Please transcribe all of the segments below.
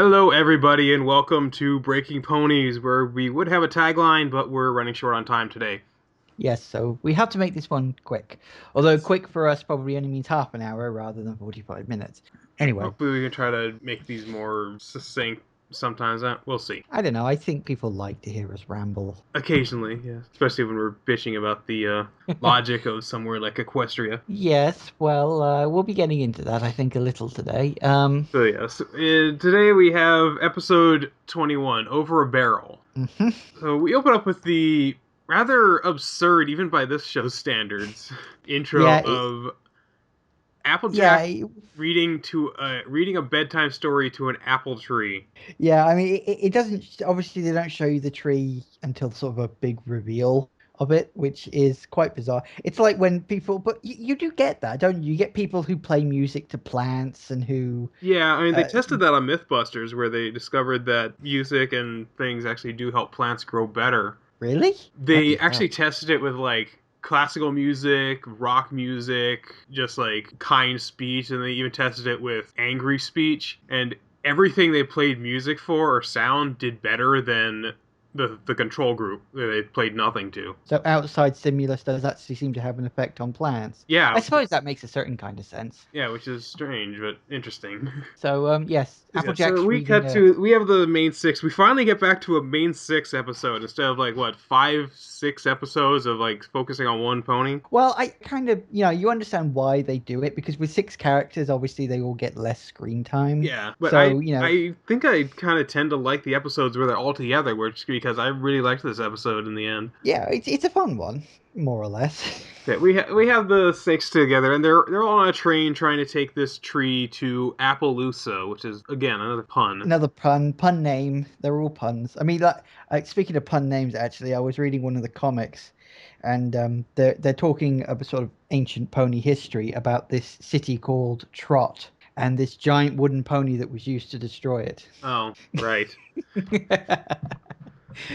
Hello, everybody, and welcome to Breaking Ponies, where we would have a tagline, but we're running short on time today. Yes, so we have to make this one quick. Although Yes. quick for us probably only means half an hour rather than 45 minutes. Anyway, Hopefully, we can try to make these more succinct sometimes. We'll see. I don't know. I think people like to hear us ramble. Occasionally, yes. Especially when we're bitching about the logic of somewhere like Equestria. Yes, well, we'll be getting into that, I think, a little today. So, yes. Today we have episode 21, Over a Barrel. Mhm. So, we open up with the rather absurd, even by this show's standards, intro Yeah, of yeah, Applejack reading a bedtime story to an apple tree. yeah. I mean, it doesn't, obviously, they don't show you the tree until sort of a big reveal of it, which is quite bizarre. It's like when people, but you do get that, don't you? You get people who play music to plants and who, Yeah, I mean they uh, tested that on MythBusters where they discovered that music and things actually do help plants grow better. really? Bloody They hell. actually tested it with like classical music, rock music, just like kind speech, and they even tested it with angry speech. And everything they played music for or sound did better than the control group that they played nothing to. So outside stimulus does actually seem to have an effect on plants. Yeah, I which suppose is that makes a certain kind of sense. which is strange but interesting. So yes, Yeah, so Applejack's we reading cut a to we have the main six. We finally get back to a main six episode instead of like what 5, 6 episodes of like focusing on one pony. well, I kind of, you understand why they do it because with six characters, obviously they all get less screen time. Yeah, but I So, I think I kind of tend to like the episodes where they're all together, which because I really liked this episode in the end. yeah, it's a fun one, more or less. Yeah, we have the six together, and they're all on a train trying to take this tree to Appleoosa, which is again another pun. Another pun name. They're all puns. I mean, like speaking of pun names, actually, I was reading one of the comics, and they're talking about sort of ancient pony history about this city called Trot and this giant wooden pony that was used to destroy it. Oh, right.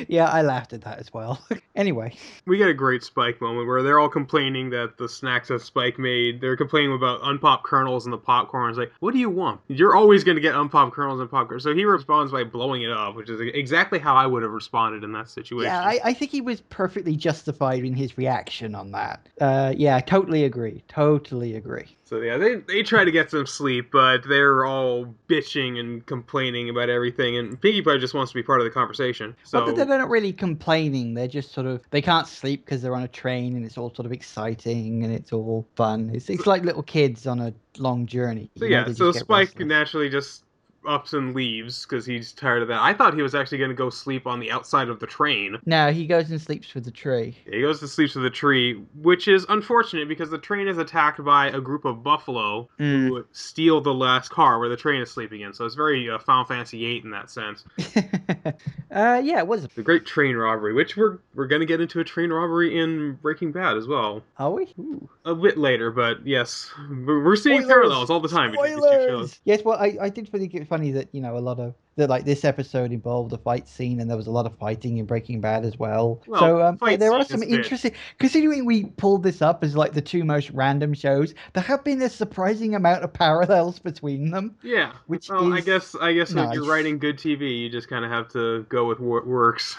Yeah, I laughed at that as well. Anyway, We get a great Spike moment where they're all complaining that the snacks that Spike made, they're complaining about unpopped kernels in the popcorn. It's like, what do you want? You're always going to get unpopped kernels and popcorn. So he responds by blowing it up, which is exactly how I would have responded in that yeah, situation. I think he was perfectly justified in his reaction on that. Yeah, totally agree. Totally agree. So yeah, they try to get some sleep, but they're all bitching and complaining about everything, and Pinkie Pie just wants to be part of the conversation. Well, they're So not really complaining. They're just sort of they can't sleep because they're on a train and it's all sort of exciting and it's all fun. It's like little kids on a long journey. So They so just get Spike restless. naturally just ups and leaves because he's tired of that. I thought he was actually going to go sleep on the outside of the train. No, he goes and sleeps with the tree. He goes to sleep with the tree, which is unfortunate because the train is attacked by a group of buffalo Mm. who steal the last car where the train is sleeping in. So it's very Final Fantasy VIII in that sense. Yeah, it was. The great train robbery, which we're going to get into a train robbery in Breaking Bad as well. Are we? Ooh. A bit later, but yes, we're seeing Spoilers! parallels all the time between these two shows. Spoilers! Yes, well, I did think it funny that, a lot of that, like this episode involved a fight scene and there was a lot of fighting in Breaking Bad as well. Well, So, fight there are scene some is a bit. interesting, considering we pulled this up as like the two most random shows, there have been a surprising amount of parallels between them, Yeah. which Well, is I guess when you're nice. writing good TV, you just kind of have to go with what works.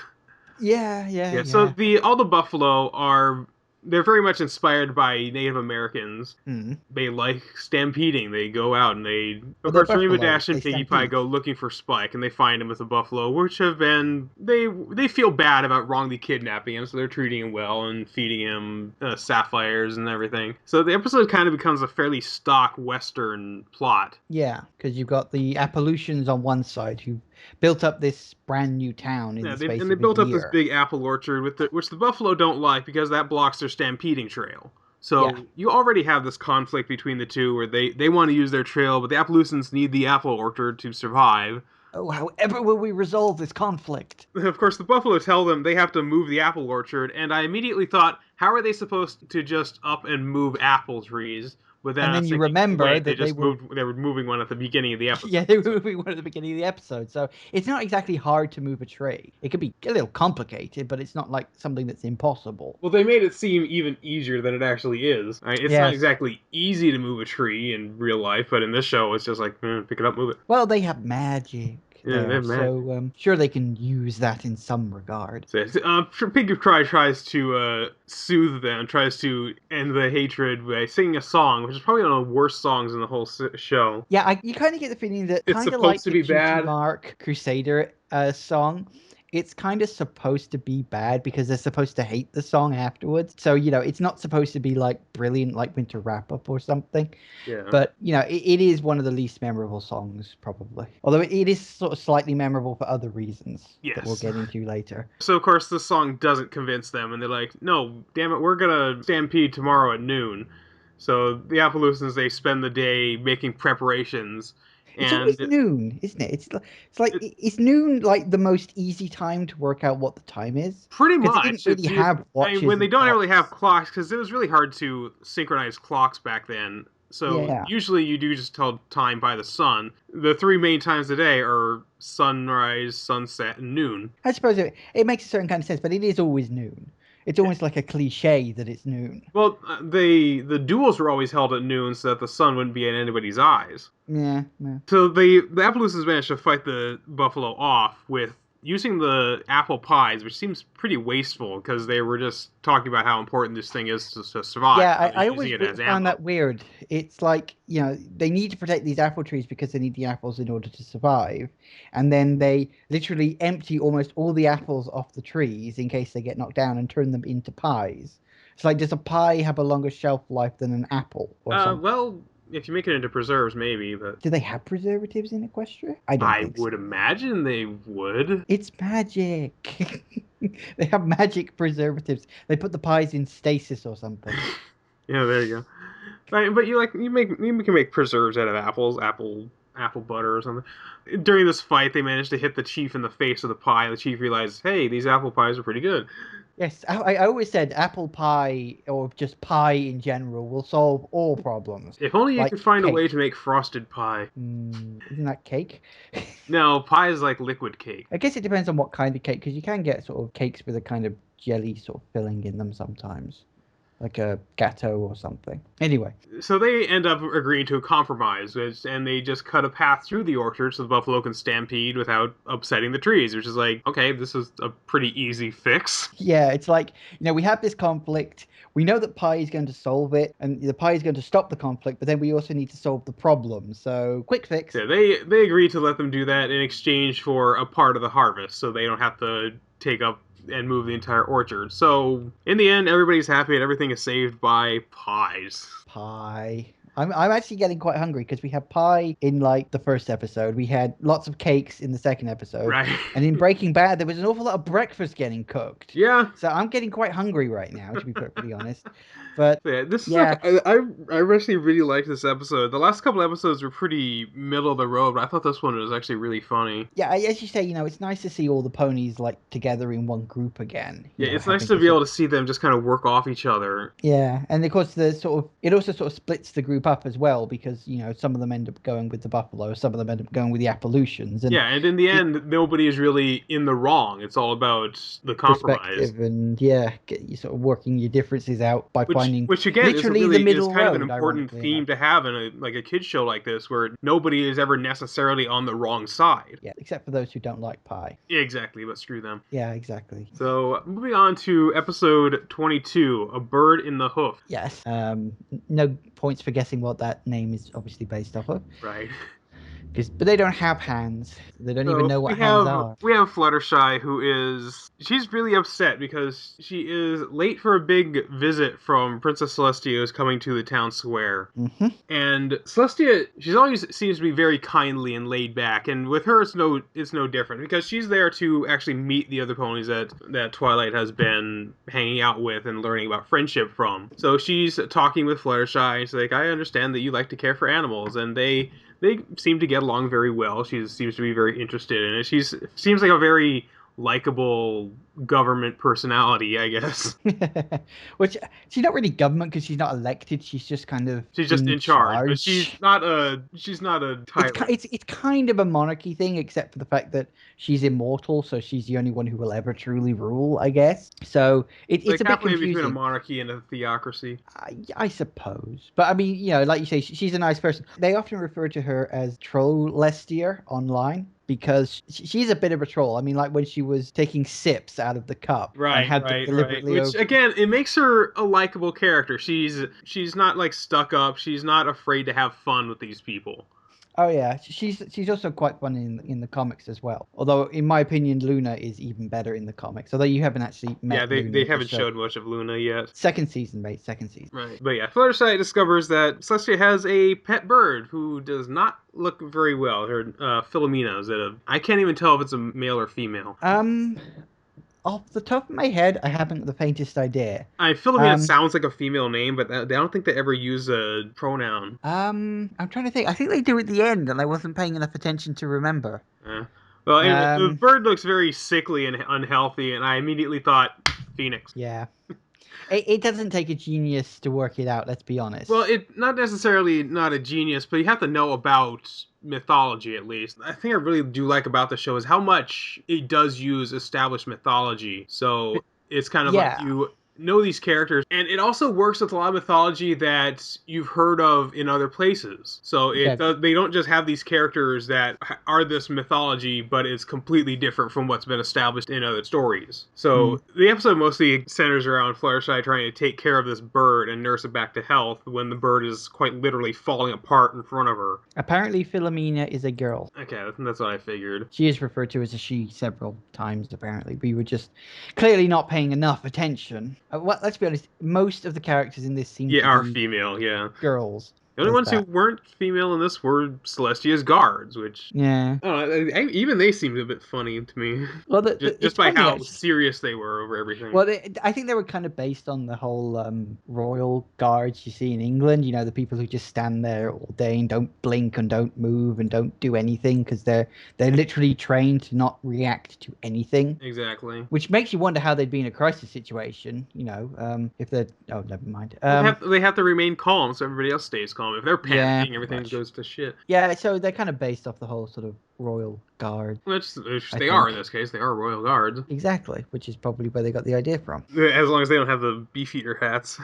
Yeah, yeah, Yeah, so yeah. the all the buffalo are they're very much inspired by Native Americans. Hmm. They like stampeding. They go out and they, of Well, they're course, Rainbow buffaloes. Dash and They Piggy Pie stampede. go looking for Spike, and they find him with the buffalo, which have been they feel bad about wrongly kidnapping him, so they're treating him well and feeding him sapphires and everything. So the episode kind of becomes a fairly stock Western plot. Yeah, because you've got the Appalachians on one side who built up this brand new town in Yeah, the space they of a built up this year. big apple orchard which the buffalo don't like because that blocks their stampeding trail. Yeah. So you already have this conflict between the two where they want to use their trail, but the Appaloosans need the apple orchard to survive. Oh, however will we resolve this conflict? Of course, the buffalo tell them they have to move the apple orchard, and I immediately thought, how are they supposed to just up and move apple trees? But then And I then was you thinking, remember wait, that they were, they were moving one at the beginning of the yeah, episode. they were So moving one at the beginning of the episode. So it's not exactly hard to move a tree. It could be a little complicated, but it's not like something that's impossible. well, they made it seem even easier than it actually is. It's not Yes. exactly easy to move a tree in real life, but in this show, it's just like pick it up, move it. Well, they have magic. Yeah, they there. have magic. So sure they can use that in some regard. So, Pig tries to soothe them, tries to end the hatred by singing a song, which is probably one of the worst songs in the whole show. Yeah, you kind of get the feeling that It's kind of supposed like to the be Cutie bad. Mark Crusader song. It's kind of supposed to be bad because they're supposed to hate the song afterwards. So, it's not supposed to be like brilliant like Winter Wrap Up or something. Yeah. But, it is one of the least memorable songs, probably. Although it is sort of slightly memorable for other reasons that we'll Yes. get into later. So of course the song doesn't convince them, and they're like, "No, damn it, we're gonna stampede tomorrow at noon." So the Appaloosans they spend the day making preparations, It's always and noon, isn't it? It's noon like the most easy time to work out what the time is pretty because they didn't much really it's have I mean, watches when they and don't really have clocks. clocks, because it was really hard to synchronize clocks back then. So Yeah. usually you do just tell time by the sun. The three main times of the day are sunrise, sunset, and noon. I suppose it makes a certain kind of sense, but it is always noon. It's almost like a cliche that it's noon. Well, the duels were always held at noon so that the sun wouldn't be in anybody's eyes. Yeah, yeah. So the Appaloosans managed to fight the buffalo off with using the apple pies, which seems pretty wasteful because they were just talking about how important this thing is to survive. Yeah, So they're I using always it as found ammo. that weird. It's like, they need to protect these apple trees because they need the apples in order to survive. And then they literally empty almost all the apples off the trees in case they get knocked down and turn them into pies. It's like, does a pie have a longer shelf life than an apple or something? Well, if you make it into preserves, maybe, but Do they have preservatives in Equestria? I don't I think so. would imagine they would. It's magic. They have magic preservatives. They put the pies in stasis or something. Yeah, there you go. But you can make preserves out of apples, apple butter or something. During this fight, they managed to hit the chief in the face with a pie. The chief realized, hey, these apple pies are pretty good. Yes, I always said apple pie or just pie in general will solve all problems. If only you Like could find a way to cake. make frosted pie. Isn't that cake? No, pie is like liquid cake. I guess it depends on what kind of cake, because you can get sort of cakes with a kind of jelly sort of filling in them sometimes, like a gâteau or something. Anyway, So they end up agreeing to a compromise, and they just cut a path through the orchard so the buffalo can stampede without upsetting the trees, which is like, okay, this is a pretty easy fix. yeah, it's like, we have this conflict. We know that pie is going to solve it, and the pie is going to stop the conflict, but then we also need to solve the problem. So, quick fix. Yeah, they agree to let them do that in exchange for a part of the harvest, so they don't have to take up and move the entire orchard. So in the end, everybody's happy and everything is saved by pies. Pie. I'm actually getting quite hungry because we had pie in like the first episode. We had lots of cakes in the second episode. Right. And in Breaking Bad, there was an awful lot of breakfast getting cooked. Yeah. So I'm getting quite hungry right now, to be perfectly honest. But Yeah, this is like yeah, I actually really liked this episode. The last couple episodes were pretty middle of the road, but I thought this one was actually really funny. yeah, as you say, it's nice to see all the ponies like together in one group again, Yeah, it's nice having to to be sort able of, to see them just kind of work off each other. yeah, and of course it also sort of splits the group up as well because, some of them end up going with the buffalo, some of them end up going with the Appalachians, and Yeah, and in the it end, nobody is really in the wrong. It's all about the compromise. perspective and yeah, get you sort of working your differences out by finding Which again literally the is middle kind of an road, important ironically theme enough. to have in a kids show like this, where nobody is ever necessarily on the wrong side. Yeah, except for those who don't like pie. Yeah, exactly, but screw them. Yeah, exactly. So moving on to episode 22, A Bird in the Hoof. Yes. No points for guessing what that name is obviously based off of. Right. But they don't have hands. They don't even So know what hands are. we have Fluttershy, who is she's really upset because she is late for a big visit from Princess Celestia, who's coming to the town square. Hmm. And Celestia, she's always seems to be very kindly and laid back, and with her it's no different because she's there to actually meet the other ponies that Twilight has been hanging out with and learning about friendship from. So she's talking with Fluttershy, and she's like, I understand that you like to care for animals, and they seem to get along very well. She seems to be very interested in it. She seems like a very likable government personality, I guess. Which she's not really government because she's not elected. She's just kind of She's just in charge, but she's not a tyrant. It's kind of a monarchy thing, except for the fact that she's immortal, so she's the only one who will ever truly rule, I guess. So it's Like a bit halfway between a confusing. monarchy and a theocracy. I suppose. But I mean, like you say, she's a nice person. They often refer to her as Celestia online. because she's a bit of a troll. I mean, like when she was taking sips out of the cup and Right, had them right, right. deliberately Which over. again, it makes her a likable character. She's not like stuck up. She's not afraid to have fun with these people. Oh yeah, she's also quite fun in the comics as well. Although in my opinion, Luna is even better in the comics. Although you haven't actually Yeah, met Luna they in the haven't show. showed much of Luna yet. Second season, mate. Second season. Right. But yeah, Fluttershy discovers that Celestia has a pet bird who does not look very well. Her Philomena is it I can't even tell if it's a male or female. Um, Off the top of my head, I haven't the faintest idea. Philomena Um, sounds like a female name, but I don't think they ever use a pronoun. I'm trying to think. I think they do at the end, and I wasn't paying enough attention to remember. Uh, well, anyway, the Um, bird looks very sickly and unhealthy, and I immediately thought Phoenix. yeah. It doesn't take a genius to work it out, let's be Well, honest. it not necessarily not a genius, but you have to know about mythology at least. I think I really do like about the show is how much it does use established mythology. So it's kind of like Yeah. you know these characters, and it also works with a lot of mythology that you've heard of in other places. So Okay. they don't just have these characters that are this mythology, but it's completely different from what's been established in other stories. Mm. So the episode mostly centers around Fluttershy trying to take care of this bird and nurse it back to health when the bird is quite literally falling apart in front of her. Apparently, Philomena is a girl. Okay, that's what I figured. She is referred to as a she several times, apparently. We were just clearly not paying enough attention. Well, let's be honest, most of the characters in this seem Yeah, to are be female, yeah. girls. The only There's ones who that. weren't female in this were Celestia's guards, which Yeah. I don't know, even they seemed a bit funny to me, Well, just it's by funny, how actually. serious they were over everything. Well, I think they were kind of based on the whole royal guards you see in England. You know, the people who just stand there all day and don't blink and don't move and don't do anything because they're literally trained to not react to anything. Exactly. Which makes you wonder how they'd be in a crisis situation. You know, if they're oh, never mind. Well, they have to remain calm so everybody else stays calm. If they're Yeah, panicking, pretty everything much. goes to shit. Yeah, so they're kind of based off the whole sort of royal guard, Which I they are in think. this case. They are royal guards. Exactly, which is probably where they got the idea from. As long as they don't have the beefeater hats.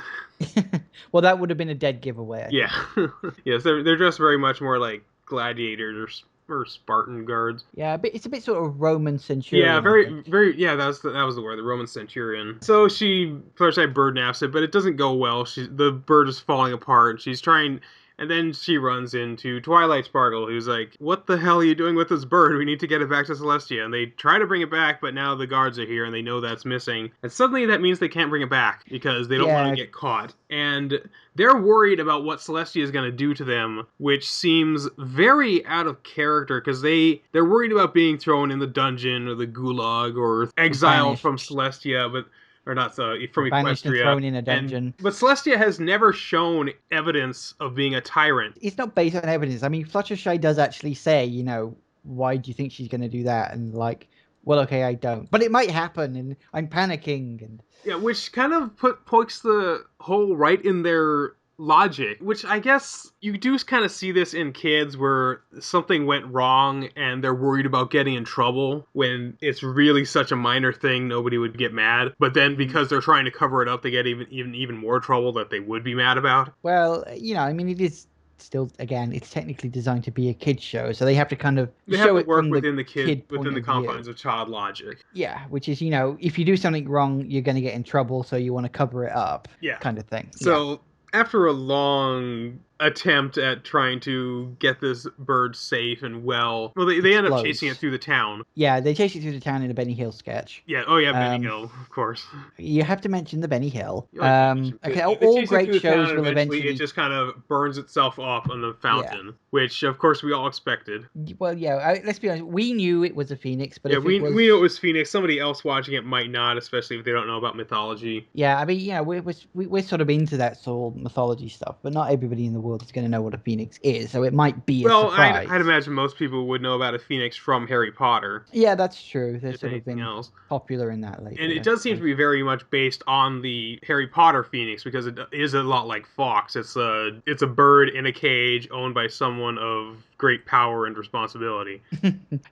Well, that would have been a dead giveaway, I Yeah. think. Yes, they're dressed very much more like gladiators or Spartan guards. Yeah, but it's a bit sort of Roman Yeah, centurion, I think. very. Yeah, that was the word. The Roman centurion. So she first I bird naps it, but it doesn't go well. The bird is falling apart. She's trying, and then she runs into Twilight Sparkle, who's like, "What the hell are you doing with this bird? We need to get it back to Celestia." And they try to bring it back, but now the guards are here and they know that's missing. And suddenly that means they can't bring it back because they don't want to Yeah, get caught. And they're worried about what Celestia is going to do to them, which seems very out of character because they're worried about being thrown in the dungeon or the gulag or exiled from banished. Celestia, but or not Or from banished and Equestria. thrown in a And dungeon. but Celestia has never shown evidence of being a tyrant. It's not based on evidence. I mean, Fluttershy does actually say, you know, why do you think she's going to do that? And like, well, okay, I don't. But it might happen, and I'm panicking. And Yeah, which kind of pokes the hole right in their logic, which I guess you do kind of see this in kids where something went wrong and they're worried about getting in trouble when it's really such a minor thing nobody would get mad, but then because they're trying to cover it up they get even more trouble that they would be mad about. well, you know, I mean, it is still, again, it's technically designed to be a kids show, so they have to kind of They have show to it work from the kid within point the of view. confines of child logic. Yeah, which is, you know, if you do something wrong, you're going to get in trouble, so you want to cover it up, Yeah. kind of thing. Yeah. So after a long attempt at trying to get this bird safe and well, they end up chasing it Explodes. through the town. Yeah, they chase it through the town in a Benny Hill sketch. Yeah, oh yeah, Benny Um, Hill, of course. you have to mention the Benny Hill. You always gotta mention Okay, They all chase it great through the town, shows and will eventually it eventually. just kind of burns itself up on the Yeah. fountain, which of course we all expected. Well, yeah. Let's be honest. We knew it was a phoenix, but Yeah, if it we know it was, was Phoenix. Somebody else watching it might not, especially if they don't know about mythology. yeah, I mean, you know, we're sort of into that sort of mythology stuff, but not everybody in the world is going to know what a phoenix is, so it might be a Well, I'd surprise. imagine most people would know about a Phoenix from Harry Potter, Yeah, that's true. They've if sort of anything been else. popular in that And lately, it I does seem to suppose. be very much based on the Harry Potter Phoenix because it is a lot like Fox. It's a bird in a cage owned by someone of great power and responsibility.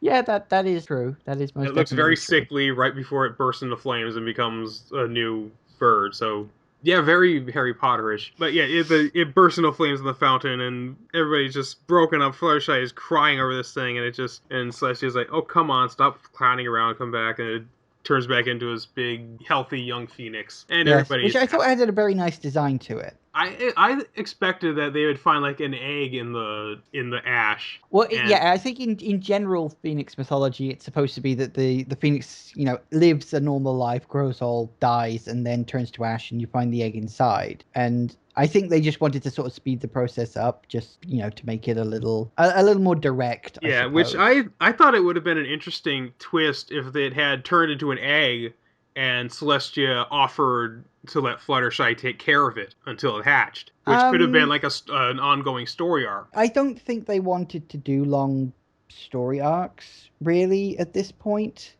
Yeah, that is true. That is most It looks very definitely true. sickly right before it bursts into flames and becomes a new bird. So Yeah, very Harry Potterish. But yeah, it bursts into flames in the fountain, and everybody's just broken up. Fluttershy is crying over this thing, and Celestia's like, "Oh, come on, stop clowning around, come back," and it turns back into his big, healthy young phoenix, and Yes, everybody which is I thought happy. had a very nice design to it. I expected that they would find like an egg in the ash, Well, and yeah, I think in general Phoenix mythology, it's supposed to be that the Phoenix, lives a normal life, grows old, dies, and then turns to ash, and you find the egg inside. And I think they just wanted to sort of speed the process up, just to make it a little more direct, I yeah, which suppose. I thought it would have been an interesting twist if it had turned into an egg and Celestia offered to let Fluttershy take care of it until it hatched, which could have been Um, like an ongoing story arc. I don't think they wanted to do long story arcs really at this point.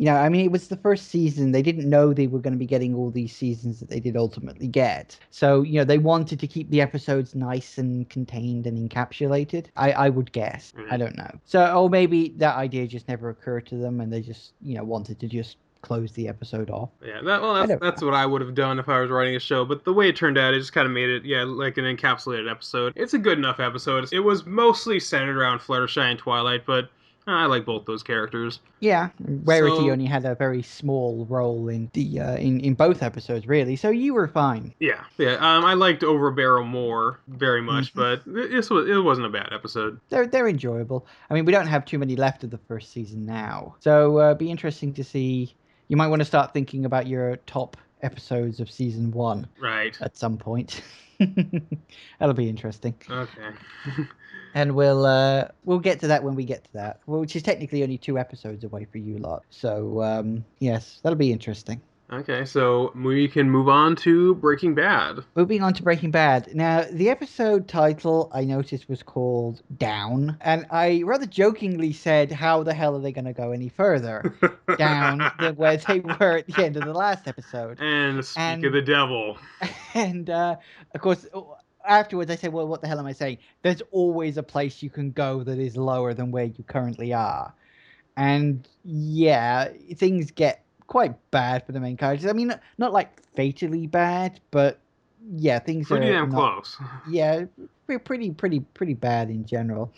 I mean, it was the first season. They didn't know they were going to be getting all these seasons that they did ultimately get. So, they wanted to keep the episodes nice and contained and encapsulated. I would guess. I Right. don't know. So, or maybe that idea just never occurred to them and they just, wanted to just close the episode off. Yeah, I that's don't that's know. what I would have done if I was writing a show. But the way it turned out, it just kind of made it, yeah, like an encapsulated episode. It's a good enough episode. It was mostly centered around Fluttershy and Twilight, but I like both those characters. Yeah, Rarity So only had a very small role in the in both episodes, really. So you were fine. yeah. I liked Overbarrow more, very much, Hmm. but it wasn't a bad episode. They're enjoyable. I mean, we don't have too many left of the first season now, so be interesting to see. You might want to start thinking about your top episodes of season one Right. at some point. That'll be interesting, Okay. and we'll get to that when we get to that. Well, which is technically only 2 episodes away for you lot. So yes, that'll be interesting. Okay, so we can move on to Breaking Bad. Moving on to Breaking Bad. Now, the episode title I noticed was called Down, and I rather jokingly said, how the hell are they going to go any further down than where they were at the end of the last episode? And speak of And the devil. and of course, afterwards I said, well, what the hell am I saying? There's always a place you can go that is lower than where you currently are. And yeah, things get quite bad for the main characters. I mean, not like fatally bad, but yeah, things Pretty are damn not. close. Yeah, pretty bad in general.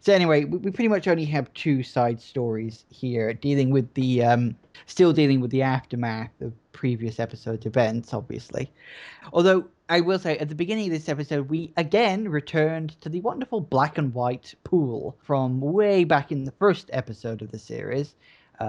So anyway, we pretty much only have two side stories here, still dealing with the aftermath of previous episodes events, obviously. Although I will say, at the beginning of this episode, we again returned to the wonderful black and white pool from way back in the first episode of the series,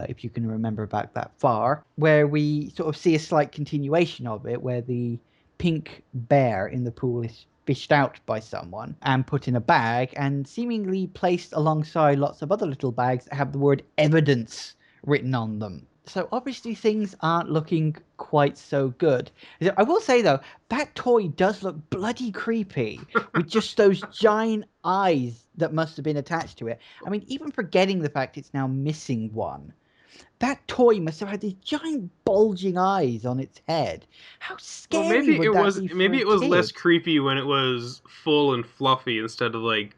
if you can remember back that far, where we sort of see a slight continuation of it, where the pink bear in the pool is fished out by someone and put in a bag and seemingly placed alongside lots of other little bags that have the word evidence written on them. So obviously things aren't looking quite so good. I will say though, that toy does look bloody creepy with just those giant eyes that must have been attached to it. I mean, even forgetting the fact it's now missing one, that toy must have had these giant bulging eyes on its head. How Well, scary would that be for maybe a it was less kid? creepy when it was full and fluffy instead of like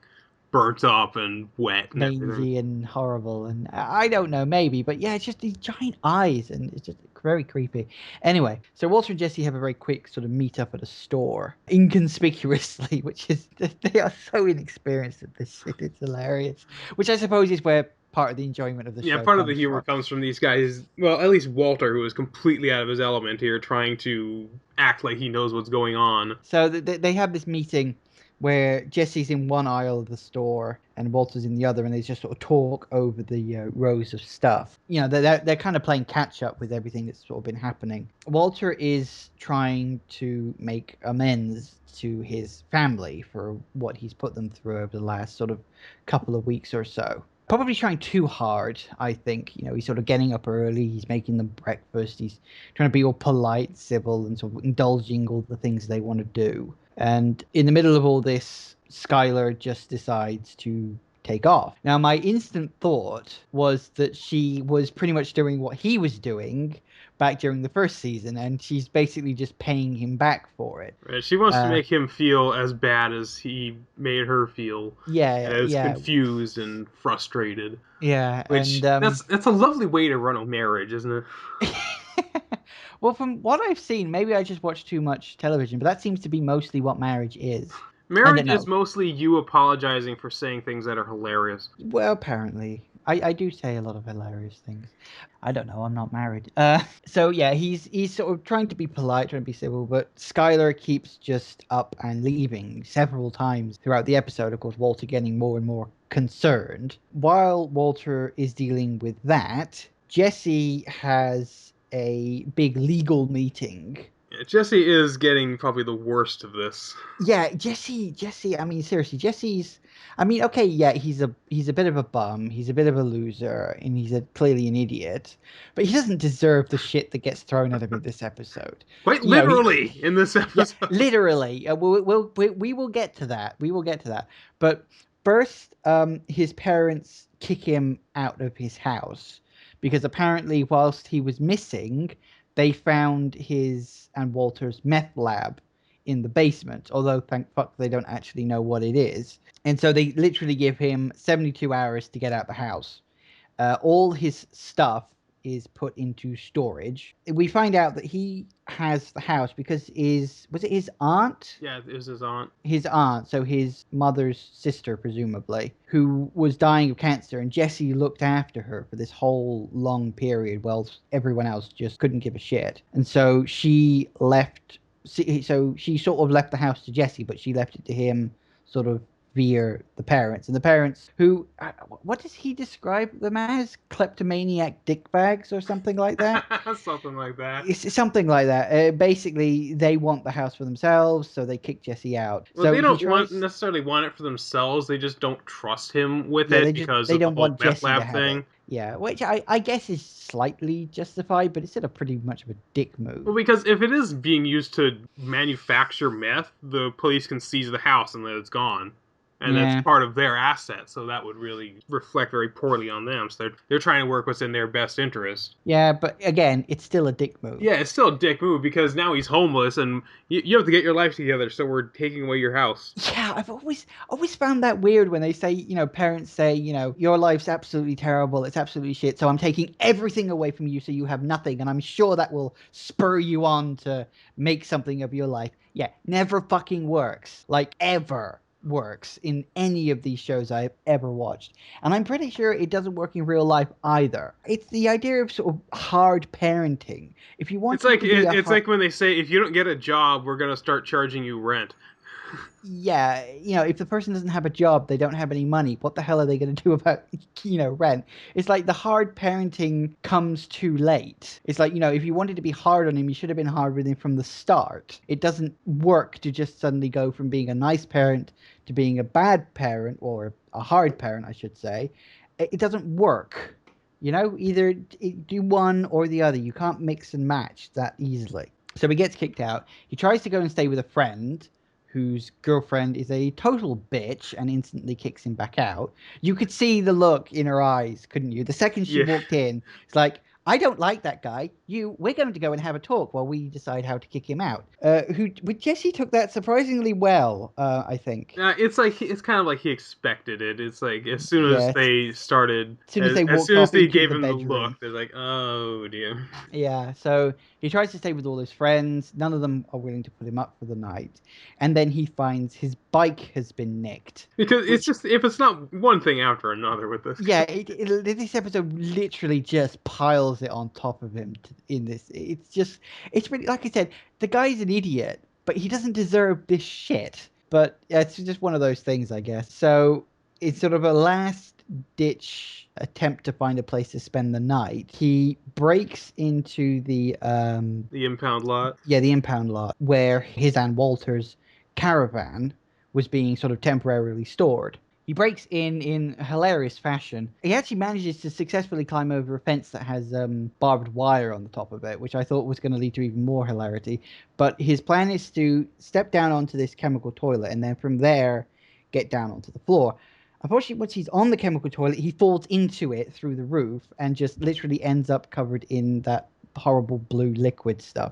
burnt up and wet and everything. Mangy and horrible, and I don't know, maybe, but yeah, it's just these giant eyes and it's just very creepy. Anyway, so Walter and Jesse have a very quick sort of meet up at a store inconspicuously, which is they are so inexperienced at this shit, it's hilarious, which I suppose is where part of the enjoyment of the Yeah, show part of the comes humor from. comes from these guys. Well, at least Walter, who is completely out of his element here, trying to act like he knows what's going on. So they have this meeting where Jesse's in one aisle of the store and Walter's in the other, and they just sort of talk over the rows of stuff. They're kind of playing catch up with everything that's sort of been happening. Walter is trying to make amends to his family for what he's put them through over the last sort of couple of weeks or so. Probably trying too hard, I think. He's sort of getting up early, he's making them breakfast, he's trying to be all polite, civil, and sort of indulging all the things they want to do. And in the middle of all this, Skylar just decides to take off. Now, my instant thought was that she was pretty much doing what he was doing back during the first season, and she's basically just paying him back for it. Right? She wants to Uh, make him feel as bad as he made her feel, yeah, as yeah, confused and frustrated. yeah, Which and that's a lovely way to run a marriage, isn't it? Well, from what I've seen, maybe I just watch too much television, but that seems to be mostly what marriage is. I don't Marriage is know. mostly you apologizing for saying things that are hilarious. Well, apparently, I do say a lot of hilarious things. I don't know. I'm not married. So yeah, he's sort of trying to be polite, trying to be civil, but Skylar keeps just up and leaving several times throughout the episode. Of course, Walter getting more and more concerned. While Walter is dealing with that, Jesse has a big legal meeting. Yeah, Jesse is getting probably the worst of this. Yeah, Jesse. I mean, seriously, Jesse's. I mean, okay, yeah, he's a bit of a bum. He's a bit of a loser, and he's clearly an idiot. But he doesn't deserve the shit that gets thrown at him in this episode. Quite You know, literally in this yeah, episode. literally. We will get to that. We will get to that. But first, his parents kick him out of his house because apparently, whilst he was missing, they found his and Walter's meth lab in the basement. Although, thank fuck, they don't actually know what it is. And so they literally give him 72 hours to get out the house. All his stuff is put into storage. We find out that he has the house because was it his aunt? Yeah, it was his aunt. His aunt, so his mother's sister, presumably, who was dying of cancer, and Jesse looked after her for this whole long period while everyone else just couldn't give a shit. And so she left. So she sort of left the house to Jesse, but she left it to him, sort of via the parents. And the parents, who, what does he describe them as? Kleptomaniac dickbags or something like that? Something like that. It's something like that. Basically, they want the house for themselves, so they kick Jesse out. Well, So they he don't want tries. necessarily want it for themselves. They just don't trust him with Yeah, it because they of the don't whole want meth Jesse to lab have it. thing. Yeah, which I guess is slightly justified, but it's still a pretty much of a dick move. Well, because if it is being used to manufacture meth, the police can seize the house and then it's gone. And that's Yeah. part of their asset, so that would really reflect very poorly on them. So they're trying to work what's in their best interest. Yeah, but again, it's still a dick move. Yeah, it's still a dick move because now he's homeless and you have to get your life together, so we're taking away your house. Yeah, I've always found that weird when they say, parents say, your life's absolutely terrible, it's absolutely shit, so I'm taking everything away from you so you have nothing, and I'm sure that will spur you on to make something of your life. Yeah, never fucking works. Like, ever works in any of these shows I've ever watched. And I'm pretty sure it doesn't work in real life either. It's the idea of sort of hard parenting. If you It's want it like to be it's like when they say if you don't get a job, we're gonna start charging you rent. yeah, if the person doesn't have a job, they don't have any money, what the hell are they going to do about, rent? It's like the hard parenting comes too late. It's like, if you wanted to be hard on him, you should have been hard with him from the start. It doesn't work to just suddenly go from being a nice parent to being a bad parent, or a hard parent, I should say. It doesn't work. Either do one or the other. You can't mix and match that easily. So he gets kicked out. He tries to go and stay with a friend whose girlfriend is a total bitch and instantly kicks him back out. You could see the look in her eyes, couldn't you? The second she Yeah. walked in, it's like, I don't like that guy. We're going to go and have a talk while we decide how to kick him out. Jesse took that surprisingly well, I think. It's kind of like he expected it. It's like as soon as Yeah, they started, as soon as they as walked soon as off they into gave the him the bedroom. look, they're like, oh dear. Yeah, so he tries to stay with all his friends. None of them are willing to put him up for the night. And then he finds his bike has been nicked. Because it's Which, just if it's not one thing after another with this. yeah, this episode literally just piles it on top of him in this. It's really, like I said, the guy's an idiot, but he doesn't deserve this shit. But yeah, it's just one of those things, I guess. So it's sort of a last ditch attempt to find a place to spend the night. He breaks into The impound lot. the impound lot where his and Walter's caravan was being sort of temporarily stored. He breaks in hilarious fashion. He actually manages to successfully climb over a fence that has barbed wire on the top of it, which I thought was going to lead to even more hilarity. But his plan is to step down onto this chemical toilet and then from there get down onto the floor. Unfortunately, once he's on the chemical toilet, he falls into it through the roof and just literally ends up covered in that horrible blue liquid stuff.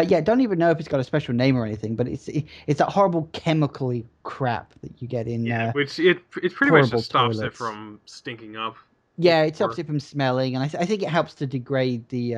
Yeah, don't even know if it's got a special name or anything, but it's that horrible chemically crap that you get in Yeah, which it pretty much portable just stops it toilets. from stinking up. Yeah, it stops Or it from smelling, and I think it helps to degrade the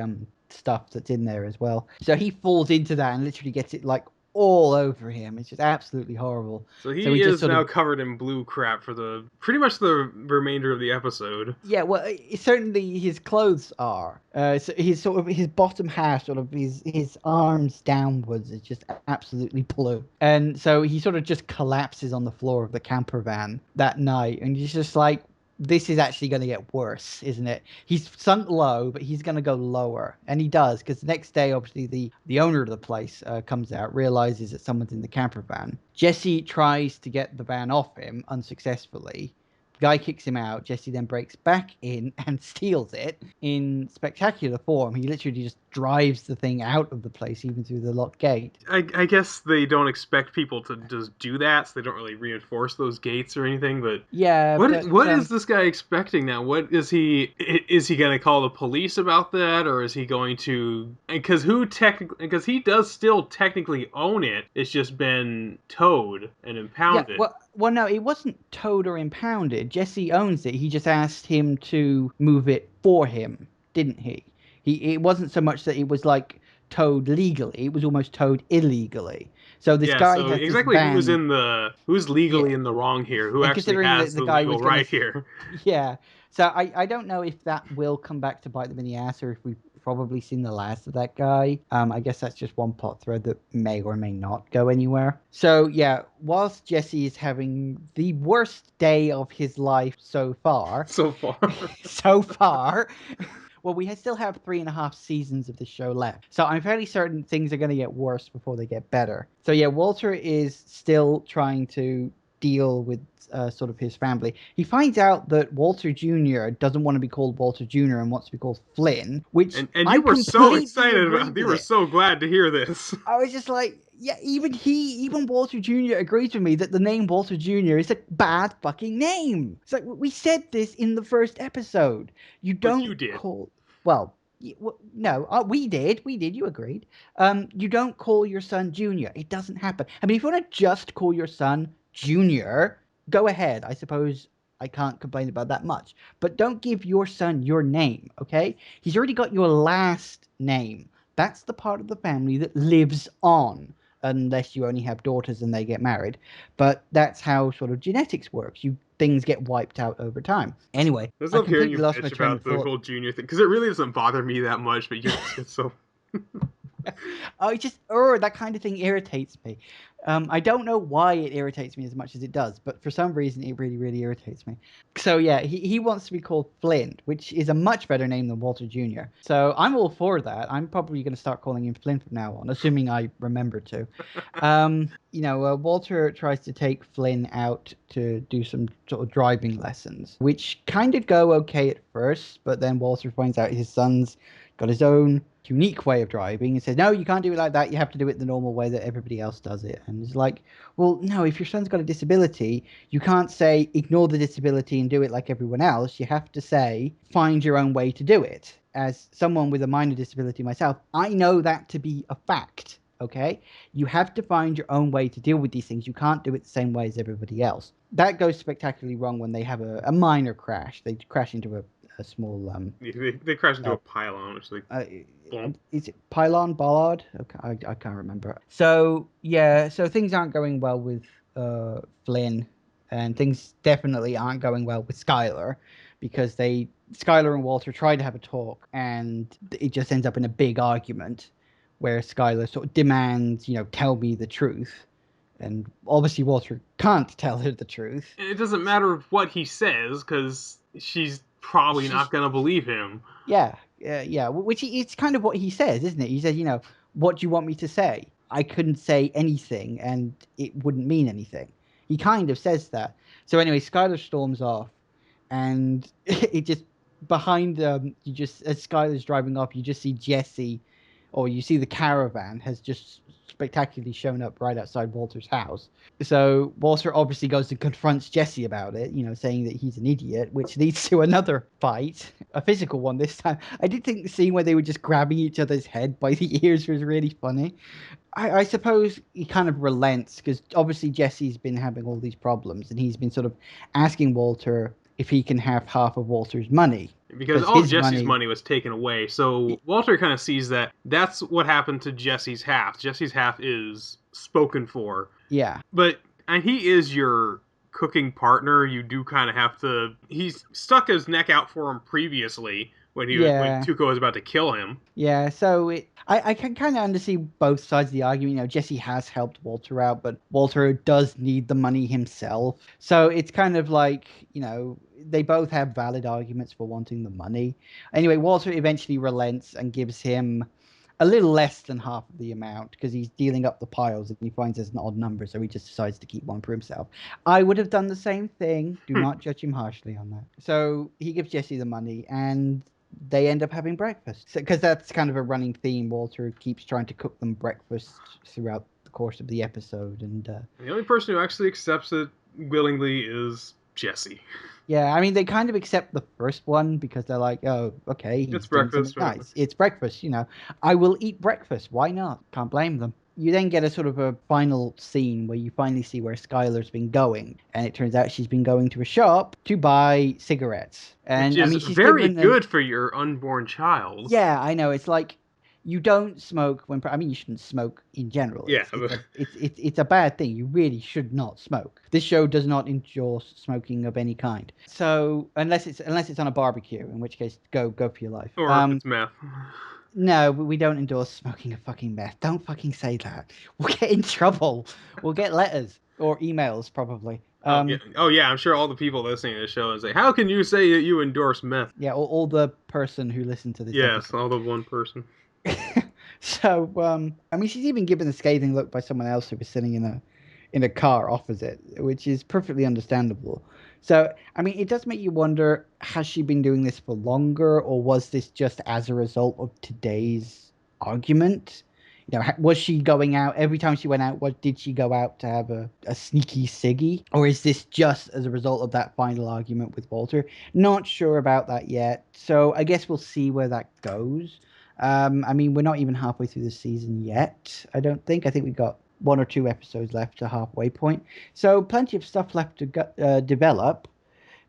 stuff that's in there as well. So he falls into that and literally gets it like all over him. It's just absolutely horrible. So So he he just is sort now of, covered in blue crap for the pretty much the remainder of the episode. yeah, well, certainly his clothes are. So his sort of his bottom half, sort of his arms downwards, is just absolutely blue, and so he sort of just collapses on the floor of the camper van that night, and he's just like, "This is actually going to get worse, isn't it?" He's sunk low, but he's going to go lower, and he does because the next day, obviously, the owner of the place comes out, realizes that someone's in the camper van. Jesse tries to get the van off him unsuccessfully. Guy kicks him out. Jesse then breaks back in and steals it in spectacular form. He literally just drives the thing out of the place, even through the locked gate. I guess they don't expect people to just do that, so they don't really reinforce those gates or anything. But Yeah, but what is this guy expecting now? What is he going to call the police about that, or is he going to? Because he does still technically own it. It's just been towed and yeah, impounded. well, no, it wasn't towed or impounded. Jesse owns it. He just asked him to move it for him, didn't he? It wasn't so much that it was like towed legally; it was almost towed illegally. So this Yeah, guy so has this exactly van. who's legally Yeah, in the wrong here? Who and actually considering that has the the guy legal was gonna, right here? yeah. So I don't know if that will come back to bite them in the ass, or if we've probably seen the last of that guy. I guess that's just one plot thread that may or may not go anywhere. So yeah, whilst Jesse is having the worst day of his life so far, So far. so far. Well, we still have 3.5 seasons of the show left, so I'm fairly certain things are going to get worse before they get better. So yeah, Walter is still trying to deal with sort of his family. He finds out that Walter Jr. doesn't want to be called Walter Jr. and wants to be called Flynn, which And I you were so completely excited agreed about you with were it. so glad to hear this. I was just like, yeah, even Walter Jr. agrees with me that the name Walter Jr. is a bad fucking name. It's like we said this in the first episode. You But don't you did. call, well, no, we did. You agreed. You don't call your son Junior. It doesn't happen. I mean, if you want to just call your son Junior, go ahead. I suppose I can't complain about that much. But don't give your son your name, okay? He's already got your last name. That's the part of the family that lives on, unless you only have daughters and they get married. But that's how sort of genetics works. Things get wiped out over time. Anyway, I just I love hearing completely you lost my bitch train about of the thought. whole junior thing because it really doesn't bother me that much, but you just get so. Oh, it just, that kind of thing irritates me. I don't know why it irritates me as much as it does, but for some reason it really, really irritates me. So yeah, he wants to be called Flint, which is a much better name than Walter Jr. So I'm all for that. I'm probably going to start calling him Flint from now on, assuming I remember to. Walter tries to take Flynn out to do some sort of driving lessons, which kind of go okay at first, but then Walter finds out his son's got his own unique way of driving and says, no, you can't do it like that. You have to do it the normal way that everybody else does it. And it's like, well, no, if your son's got a disability, you can't say ignore the disability and do it like everyone else. You have to say, find your own way to do it. As someone with a minor disability myself, I know that to be a fact. Okay, you have to find your own way to deal with these things. You can't do it the same way as everybody else. That goes spectacularally wrong when they have a minor crash. They crash into a small They crash into uh, a pylon, which like, uh, boom. is it pylon bollard? Okay, I can't remember. So yeah, so things aren't going well with Flynn, and things definitely aren't going well with Skylar, because Skylar and Walter try to have a talk, and it just ends up in a big argument where Skylar sort of demands, tell me the truth, and obviously Walter can't tell her the truth. And it doesn't matter what he says because she's probably She's not gonna believe him. Yeah, yeah. It's kind of what he says, isn't it? He says, what do you want me to say? I couldn't say anything, and it wouldn't mean anything. He kind of says that. So anyway, Skylar storms off, and it just behind you just as Skylar's driving off, you just see Jesse, or you see the caravan has just spectacularly shown up right outside Walter's house. So Walter obviously goes and confronts Jesse about it, saying that he's an idiot, which leads to another fight, a physical one this time. I did think the scene where they were just grabbing each other's head by the ears was really funny. I suppose he kind of relents because obviously Jesse's been having all these problems, and he's been sort of asking Walter if he can have half of Walter's money. because all of Jesse's money was taken away. So Walter kind of sees that that's what happened to Jesse's half. Jesse's half is spoken for. Yeah. But and he is your cooking partner. You do kind of have to. He's stuck his neck out for him previously when Tuco was about to kill him. Yeah, so I can kind of understand both sides of the argument. You know, Jesse has helped Walter out, but Walter does need the money himself. So it's kind of like, you know, they both have valid arguments for wanting the money. Anyway, Walter eventually relents and gives him a little less than half of the amount because he's dealing up the piles and he finds there's an odd number, so he just decides to keep one for himself. I would have done the same thing. Do not judge him harshly on that. So he gives Jesse the money and they end up having breakfast because that's kind of a running theme. Walter keeps trying to cook them breakfast throughout the course of the episode, and the only person who actually accepts it willingly is Jesse. Yeah, I mean, they kind of accept the first one because they're like, oh, okay, it's breakfast. Nice. It's breakfast, you know. I will eat breakfast. Why not? Can't blame them. You then get a sort of a final scene where you finally see where Skylar's been going. And it turns out she's been going to a shop to buy cigarettes. And which is I mean, she's very good for your unborn child. Yeah, I know. It's like you don't smoke when. I mean, you shouldn't smoke in general. Yeah, it's a bad thing. You really should not smoke. This show does not endorse smoking of any kind. So unless it's on a barbecue, in which case go for your life. Or if it's meth. No, we don't endorse smoking a fucking meth. Don't fucking say that. We'll get in trouble. We'll get letters or emails probably. Oh yeah, I'm sure all the people listening to the show is like, how can you say that you endorse meth? Yeah, all the person who listened to this. Yes, episode. all the one person. So, I mean, she's even given a scathing look by someone else who was sitting in a car opposite, which is perfectly understandable. So, I mean, it does make you wonder, has she been doing this for longer, or was this just as a result of today's argument? You know, was she going out every time she went out? Did she go out to have a sneaky ciggy, or is this just as a result of that final argument with Walter? Not sure about that yet. So I guess we'll see where that goes. I mean, we're not even halfway through the season yet. I don't think. I think we've got 1 or 2 episodes left to halfway point. So plenty of stuff left to develop.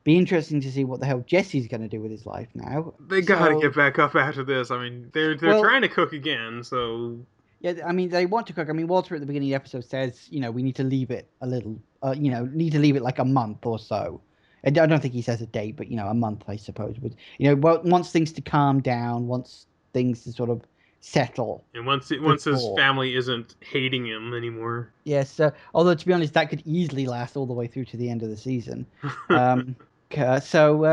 Be interesting to see what the hell Jesse's going to do with his life now. They gotta get back up after this. I mean, they're trying to cook again, so. Yeah, I mean, they want to cook. I mean, Walter at the beginning of the episode says, you know, we need to leave it a little, need to leave it like a month or so. I don't think he says a date, but, you know, a month, I suppose. Would, you know, wants things to calm down, wants things to sort of settle. And once his family isn't hating him anymore. Yes, although to be honest, that could easily last all the way through to the end of the season. So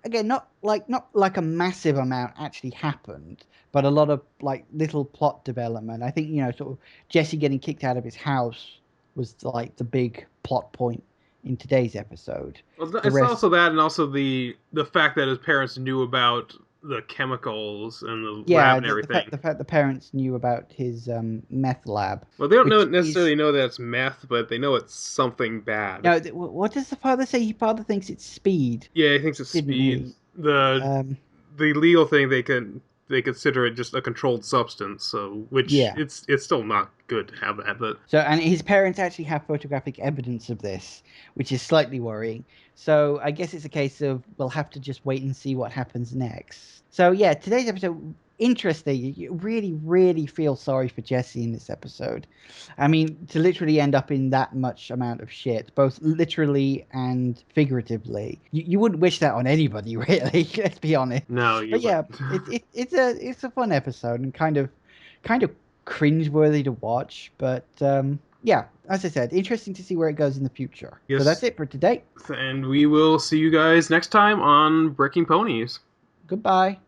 again, not like a massive amount actually happened, but a lot of like little plot development. I think, you know, sort of Jesse getting kicked out of his house was like the big plot point in today's episode. Well, it's also that, and also the fact that his parents knew about the chemicals and the lab and everything. The fact the parents knew about his meth lab. Well, they don't necessarily know that it's meth, but they know it's something bad. No, what does the father say? His father thinks it's speed. Yeah, he thinks it's speed. The legal thing, they consider it just a controlled substance, so it's still not good to have that. But and his parents actually have photographic evidence of this, which is slightly worrying. So I guess it's a case of we'll have to just wait and see what happens next. So yeah, today's episode, interesting. You really, really feel sorry for Jesse in this episode. I mean, to literally end up in that much amount of shit, both literally and figuratively, you wouldn't wish that on anybody, really. Let's be honest. No, but yeah, it's a fun episode and kind of cringeworthy to watch, but yeah, as I said, interesting to see where it goes in the future. Yes. So that's it for today. And we will see you guys next time on Breaking Ponies. Goodbye.